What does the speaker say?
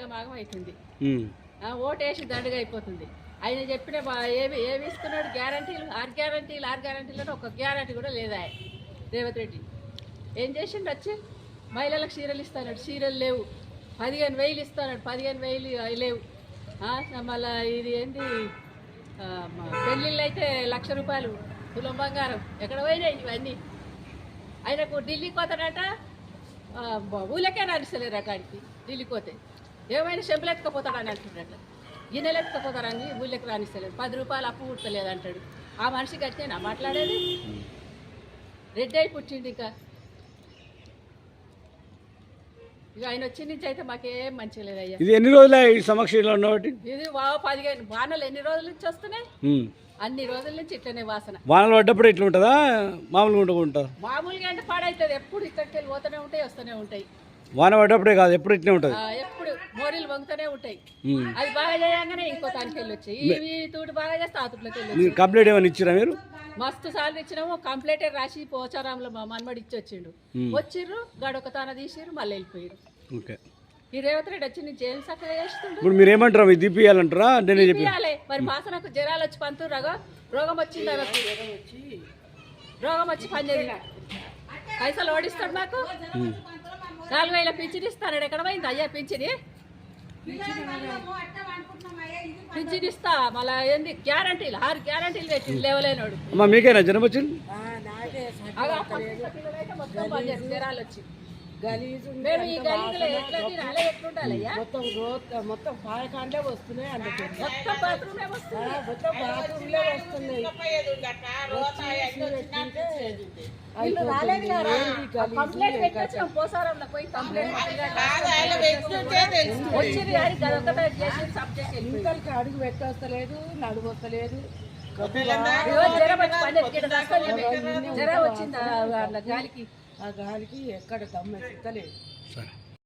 ఆగమాగం అవుతుంది. ఓటేసి దండగా అయిపోతుంది. ఆయన చెప్పిన ఏమి ఇస్తున్నాడు గ్యారంటీలు, ఆరు గ్యారంటీలు ఒక గ్యారంటీ కూడా లేదా. రేవంత్ రెడ్డి ఏం చేసిండు? వచ్చి మహిళలకు చీరలు ఇస్తాడు, చీరలు లేవు. 15,000 ఇస్తాడు, 15,000 లేవు. మళ్ళీ ఇది ఏంటి పెళ్ళిళ్ళు అయితే ₹1,00,000 తులం బంగారం ఎక్కడ పోయినాయి ఇవన్నీ. ఆయనకు ఢిల్లీకి పోతాడట, ఊళ్ళకే రాణిస్తలేరు అక్కడికి. ఢిల్లీకి పోతే ఏమైనా చెంపులు ఎత్తుకపోతాడని అంటున్నాడు. గిన్నెలు ఎత్తుకపోతారని ఊళ్ళకి రాణిస్తలేదు. ₹10 అప్పు పుట్టలేదు అంటాడు. ఆ మనిషికి వచ్చేనా మాట్లాడేది? రెడ్డి అయి పుట్టిండు. ఇక ఆయన వచ్చి నుంచి అయితే మాకేం మంచిగా లేదయ్యా. ఇది ఎన్ని రోజులు ఈ సమక్షంలో ఉన్నవాటి? ఇది 15 వానలు ఎన్ని రోజుల నుంచి వస్తున్నాయి? అన్ని రోజుల నుంచి ఇట్లనే వాసన. వానలు పడ్డప్పుడు ఇట్లా ఉంటుందా? మామూలుగా ఉంటుందా? మామూలుగా అంటే పాడవుతుంది. ఎప్పుడు ఇక్కడికి వెళ్ళి పోతూనే ఉంటాయి, వస్తూనే ఉంటాయి. వాన పడ్డప్పుడే కాదు, ఎప్పుడు ఇట్లనే ఉంటుంది. ఎప్పుడు మోరీలు వంగుతూనే ఉంటాయి. అది బాగా చేయగానే ఇంకో దానికి వెళ్ళి వచ్చాయి. ఇవి తూటి బాగా చేస్తే ఆ తూట్లోకి వెళ్ళి. కంప్లీట్ ఏమైనా ఇచ్చిరా మీరు? మస్తు సార్లు ఇచ్చినాము. కంప్లీట్ రాసి పోచారంలో మా మనమడి ఇచ్చి వచ్చిండు. వచ్చిర్రు, గడొక తాన తీసిర్రు, మళ్ళీ వెళ్ళిపోయారు. ఓకే. ఈ రేవంత్ రెడ్డి వచ్చి నుంచి ఏం చక్కగా చేస్తుండ్రు. ఇప్పుడు మీరు ఏమంటారు? ఇది తీపియాలంటారా? తీపియాలి మరి. మాసనకు జ్వరాలు వచ్చి పంతురాగా రోగం వచ్చింది. రోగం వచ్చి పనిచేది. పైసలు ఓడిస్తాడు మాకు. 4,000 పింఛన్ ఇస్తాడు. ఎక్కడ పోయింది అయ్యా పింఛని? పింఛన్ ఇస్తా. మళ్ళీ ఏంది గ్యారంటీలు, 6 గ్యారంటీలు పెట్టి లేవలేనోడు. మీకేనా జనం వచ్చింది? జ్వరాలు వచ్చి మేము ఈ గలీజులో ఎట్లా తినాలి, ఎట్లుండాలయ్యా? మొత్తం పాయకాండే వస్తున్నాయి. మొత్తం బాత్రూమే వస్తున్నాయి. మొత్తం బాత్రూమ్లే వస్తున్నాయి. కంప్లైంట్ పెట్టొచ్చినాం పోసారంలో పోయి. కంప్లైంట్ వచ్చింది కానీ గదొకటే చేసి సబ్జెక్ట్ ఇంతకి అడుగు పెట్టొస్తలేదు, నడుగు వస్తలేదు. జ్వరం వచ్చింది గాలికి. ఆ గాలికి ఎక్కడ దమ్మెత్తలేదు.